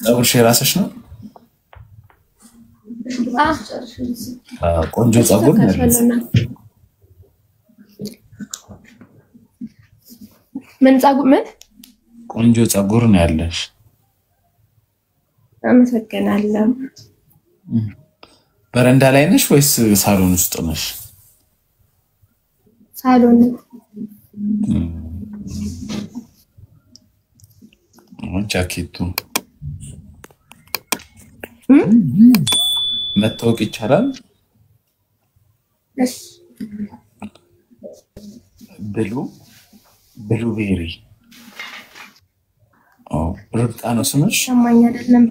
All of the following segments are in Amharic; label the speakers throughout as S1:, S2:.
S1: ጸጉርሽ የራስሽ ነው? ቆንጆ ጸጉር ነው ያለሽ።
S2: ምን ጸጉር ምን
S1: ቆንጆ ጸጉር ነው ያለሽ።
S2: አመሰግናለሁ።
S1: በረንዳ ላይ ነሽ ወይስ ሳሎን ውስጥ ነሽ?
S2: ሳሎን።
S1: ጃኬቱ መታወቅ ይቻላል?
S2: እሺ።
S1: ብሉቤሪ ርብቃ ነው ስምሽ?
S2: ሰማኝ አይደለም?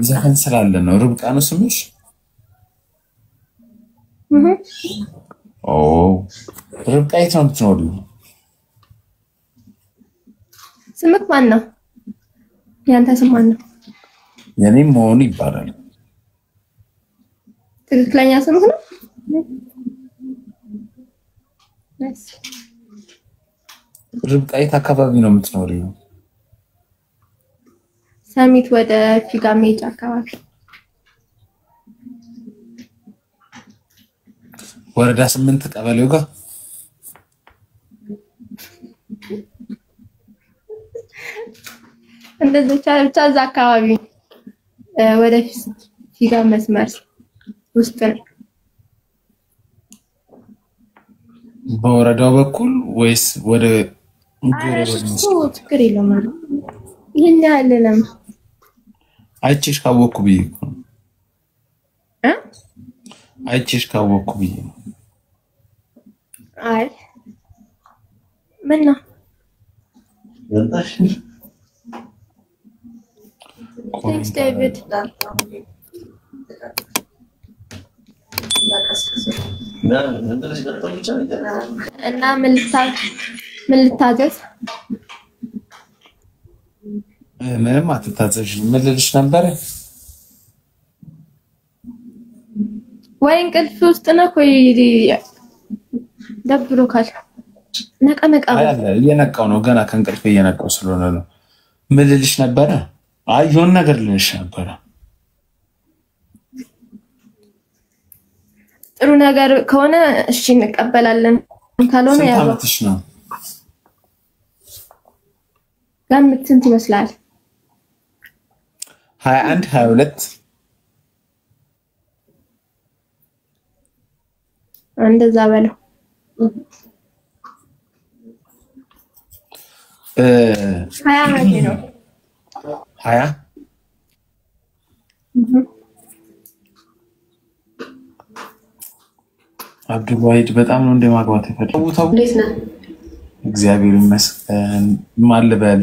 S1: ዘፈን ስላለ ነው። ርብቃ ነው ስምሽ? ርብቃ የት ነው የምትኖሪው?
S2: ስምክ ማን ነው? ያንተ ስም ማን ነው?
S1: የኔም መሆኑ ይባላል።
S2: ትክክለኛ ስምክ ነው?
S1: ርብቃ የት አካባቢ ነው የምትኖሪው?
S2: ሰሚት ወደ ፊጋ ሜጫ አካባቢ።
S1: ወረዳ 8 ቀበሌው ጋር።
S2: እንደዚህ ብቻ እዛ አካባቢ ወደ ፊጋ መስመር ውስጥ ነው።
S1: በወረዳው በኩል ወይስ ወደ
S2: ችግር የለውም ማለት ይሄን ያህል ለም
S1: አይቼሽ ካወኩ ብዬ ነው። አይቼሽ ካወኩ ብዬ ነው።
S2: አይ ምን ነው ዴቪድ እና ምን ልታዘዝ?
S1: ምንም አትታዘዥ። ምን ልልሽ ነበር?
S2: ወይ እንቅልፍ ውስጥ ነህ ወይ ደብሮካል? ነቃ
S1: እየነቃው ነው። ገና ከእንቅልፍ እየነቃው ስለሆነ ነው። ምን ልልሽ ነበረ? አይ የሆነ ነገር ልልሽ ነበረ።
S2: ጥሩ ነገር ከሆነ እሺ እንቀበላለን። ካልሆነ ያው
S1: ስንት ዓመትሽ ነው?
S2: ገምት። ስንት ይመስላል?
S1: 21 22
S2: እንደዛ በለው። 20 ዓመቴ ነው።
S1: 20 አብዱል ዋሂድ በጣም ነው እንደማግባት የፈለጉት።
S2: እንዴት ነህ?
S1: እግዚአብሔር ይመስገን። ማን ልበል?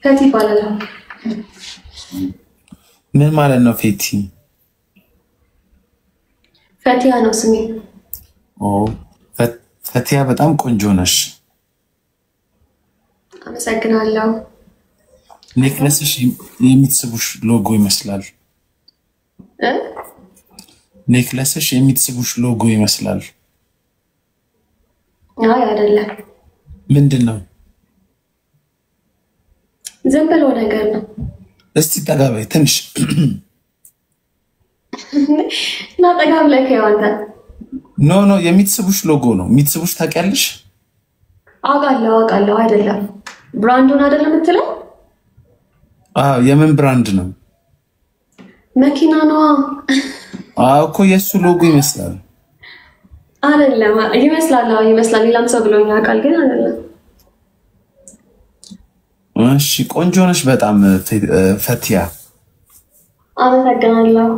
S2: ፈቲ ይባላል።
S1: ምን ማለት ነው ፌቲ?
S2: ፈቲያ ነው ስሜ።
S1: ፈቲያ በጣም ቆንጆ ነሽ።
S2: አመሰግናለሁ።
S1: ኔክለስሽ የሚትስቡሽ ሎጎ ይመስላል። ኔክለስሽ የሚትስቡሽ ሎጎ ይመስላል።
S2: አይ አይደለም።
S1: ምንድን ነው?
S2: ዝም ብሎ ነገር ነው።
S1: እስቲ ጠጋ በይ ትንሽ።
S2: እና ጠጋ ብለህ ከዋንተ
S1: ኖ የሚትስቡሽ ሎጎ ነው። የሚትስቡሽ ታውቂያለሽ?
S2: አውቃለሁ። አይደለም ብራንዱን አይደለም የምትለው?
S1: የምን ብራንድ ነው?
S2: መኪና ነው
S1: እኮ የሱ ሎጎ ይመስላል።
S2: አይደለም ይመስላል። ሌላም ሰው ብሎኝ ያውቃል ግን አይደለም።
S1: እሺ ቆንጆ ነሽ በጣም ፈቲያ።
S2: አመሰግናለሁ።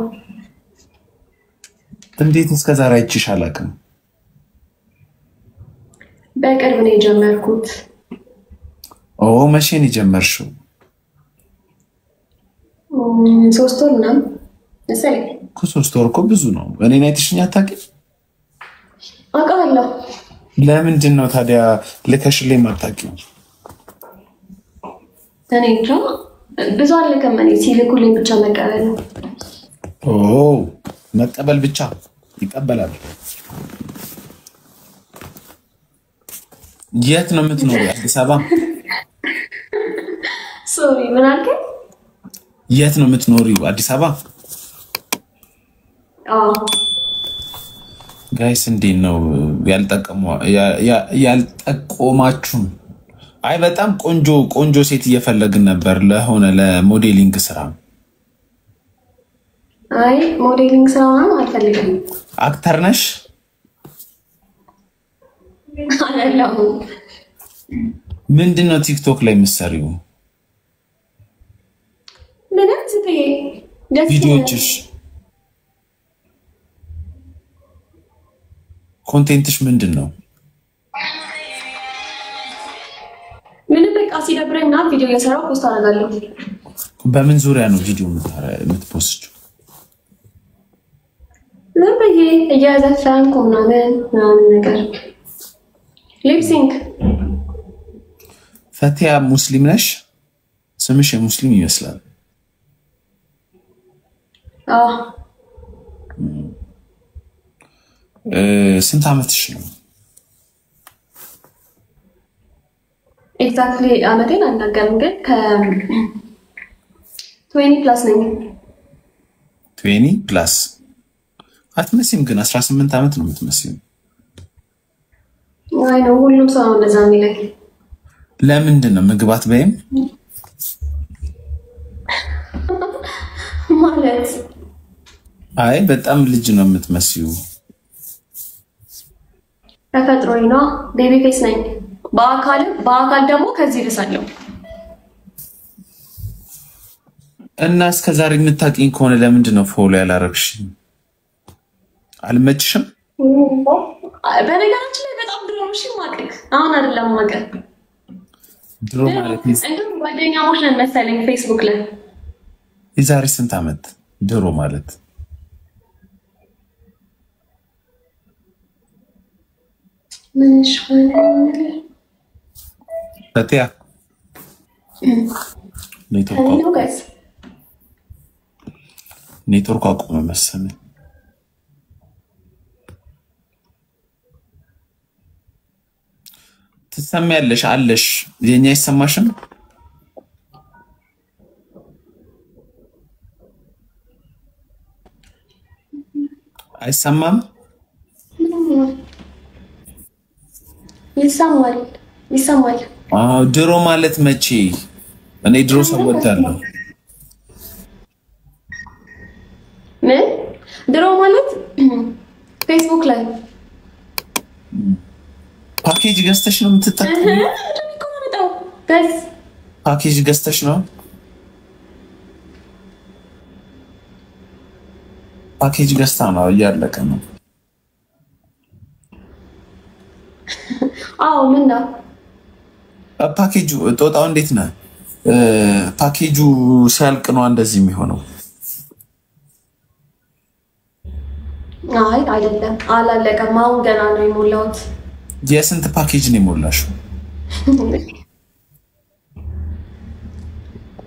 S1: እንዴት እስከዛሬ አይቼሽ አላውቅም?
S2: በቅርብ ነው የጀመርኩት።
S1: መቼ ነው የጀመርሽው?
S2: 3 ወር ምናምን መሰለኝ።
S1: 3 ወር እኮ ብዙ ነው። እኔን አይተሽኝ አታውቂም?
S2: አውቃለሁ።
S1: ለምንድን ነው ታዲያ ልከሽልኝ የማታውቂው?
S2: እኔ እንጃ ብዙ አልልክም። እኔ ሲልኩልኝ ብቻ መቀበል ነው።
S1: መቀበል ብቻ ይቀበላል። የት ነው የምትኖሪው? አዲስ አበባ?
S2: ሶሪ ምን አልከኝ?
S1: የት ነው የምትኖሪው? አዲስ አበባ?
S2: አዎ
S1: ጋይስ እንዴት ነው ያልጠቆማችሁን? አይ በጣም ቆንጆ ሴት እየፈለግን ነበር ለሆነ ለሞዴሊንግ ስራ።
S2: አይ ሞዴሊንግ ስራ ነው አልፈልግም።
S1: አክተር ነሽ?
S2: አይደለሁም።
S1: ምንድነው ቲክቶክ ላይ የምትሰሪው?
S2: ምንም ስትይ
S1: ቪዲዮዎችሽ ኮንቴንትሽ ምንድነው?
S2: ምንም በቃ ሲደብረኝና ቪዲዮ እየሰራሁ ፖስት አደርጋለሁ።
S1: በምን ዙሪያ ነው ቪዲዮ የምትፖስችው?
S2: ምን ብዬ እያዘፈንኩ ምናምን ነገር ሊፕሲንግ።
S1: ፈቲያ ሙስሊም ነሽ? ስምሽ የሙስሊም ይመስላል።
S2: አዎ።
S1: ስንት ዓመትሽ ነው?
S2: ኤግዛክትሊ አመቴን አልናገርም ግን ከ20 ፕላስ ነኝ።
S1: 20 ፕላስ አትመስይም ግን 18 ዓመት ነው የምትመስይው።
S2: አይ ነው ሁሉም ሰው ነው እንደዛ የሚለኝ።
S1: ለምንድን ነው ምግብ አትበይም?
S2: ማለት
S1: አይ በጣም ልጅ ነው የምትመስይው።
S2: ተፈጥሮዬ ነው። ቤቢ ፌስ ነኝ። በአካል ደግሞ ከዚህ ልሳለሁ።
S1: እና እስከዛሬ የምታውቂኝ ከሆነ ለምንድን ነው ፎሎ ያላረግሽኝ? አልመችሽም?
S2: በነገራችን ላይ በጣም ድሮ ነው ማቀቅ። አሁን አይደለም ማቀቅ።
S1: ድሮ ማለት
S2: እንደውም ጓደኛሞች ነን መሰለኝ ፌስቡክ ላይ።
S1: የዛሬ ስንት ዓመት? ድሮ ማለት
S2: ምን ይሻላል?
S1: ፈቲያ ኔትወርክ አቆመ መሰለኝ። ትሰሚያለሽ አለሽ? የኛ አይሰማሽም? አይሰማም?
S2: ይሰማል።
S1: ድሮ ማለት መቼ? እኔ ድሮ ሰው ወዳለሁ።
S2: ምን ድሮ ማለት ፌስቡክ ላይ
S1: ፓኬጅ ገዝተሽ ነው የምትጠቀሚው? ፓኬጅ ገዝተሽ ነው? ፓኬጅ ገዝታ ነው እያለቀ ነው።
S2: አዎ ምን ነው
S1: ፓኬጁ? ጦጣው እንዴት ነህ? ፓኬጁ ሲያልቅ ነው እንደዚህ የሚሆነው።
S2: አይ አይደለም አላለቀም። አሁን ገና ነው የሞላሁት።
S1: የስንት ፓኬጅ ነው የሞላሽው?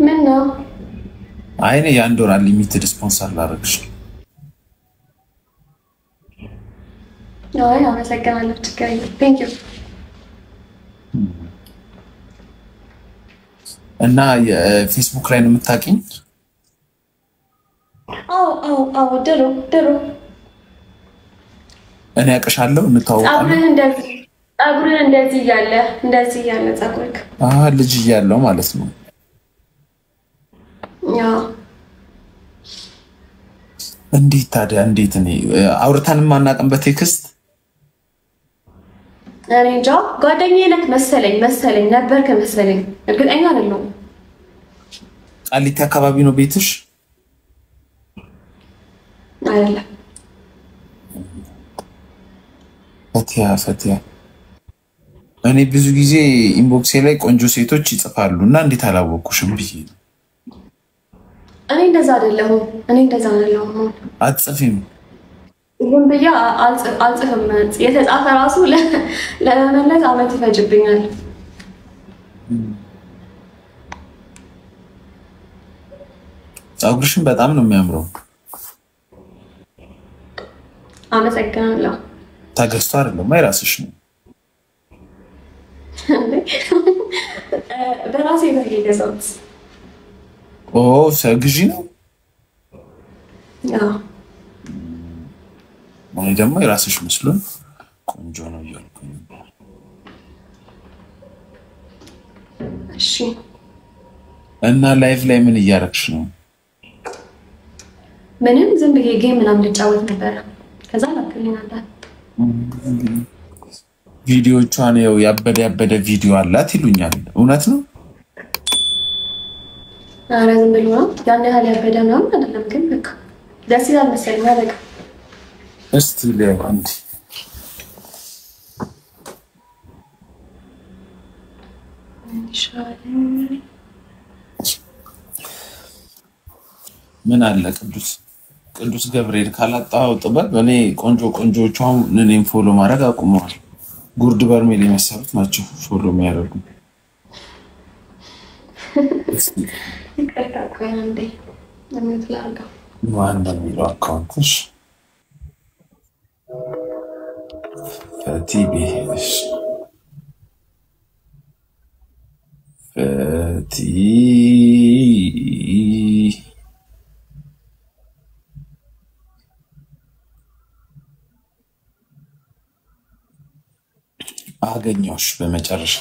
S2: ምን ነው?
S1: አይ እኔ የአንድ ወር ሊሚትድ ስፖንሰር ላደርግሽ።
S2: አይ አመሰግናለሁ። ችግር የለም። ቴንክ ዩ።
S1: እና የፌስቡክ ላይ ነው የምታውቂኝ?
S2: አዎ ድሮ
S1: እኔ አውቅሻለሁ። እንተዋወቃለን።
S2: ፀጉርህ እንደዚህ እያለ ፀጉርህ
S1: ልጅ እያለው ማለት ነው። እንዴት ታዲያ? እንዴት እኔ አውርተንም አናውቅም በቴክስት?
S2: እኔ እንጃ ጓደኛዬ ነህ መሰለኝ ነበርክ መሰለኝ፣ እርግጠኛ አይደለሁም።
S1: ቃሊቲ አካባቢ ነው ቤትሽ?
S2: አይደለም።
S1: ፈቲያ እኔ ብዙ ጊዜ ኢንቦክሴ ላይ ቆንጆ ሴቶች ይጽፋሉ እና እንዴት አላወኩሽም ብዬ ነው።
S2: እኔ እንደዛ አይደለሁም።
S1: አትጽፊም?
S2: ይሁን ብዬ አልጽፍም። የተጻፈ ራሱ ለመመለስ አመት ይፈጅብኛል።
S1: ፀጉርሽን በጣም ነው የሚያምረው።
S2: አመሰግናለሁ።
S1: ተገዝቶ አይደለም የራስሽ ነው።
S2: በራሴ ነው የገዛሁት።
S1: ኦ ሰግጂ ነው
S2: አዎ
S1: ወይ ደግሞ የራስሽ መስሎን ቆንጆ ነው እያልኩኝ
S2: እሺ
S1: እና ላይቭ ላይ ምን እያረክሽ ነው
S2: ምንም ዝም ብዬ ጌም ምናምን ልጫወት ነበር ከዛ ላክልኛል
S1: ቪዲዮቿን ያው ያበደ ቪዲዮ አላት ይሉኛል እውነት ነው
S2: ኧረ ዝም ብሎ ነው ያን ያህል ያበደ ነው አይደለም ግን በቃ ደስ ይላል መሰለኝ በቃ
S1: እስቲ ለው አንድ ምን አለ ቅዱስ ገብርኤል ካላጣው ጥበብ እኔ ቆንጆዎቿን እኔም ፎሎ ማድረግ አቁመዋል ጉርድ በርሜል የመሰሉት ናቸው ፎሎ የሚያደርጉ ማን ነው የሚለው አካውንትሽ ፈቲቤሽ ፈቲ አገኘሁሽ በመጨረሻ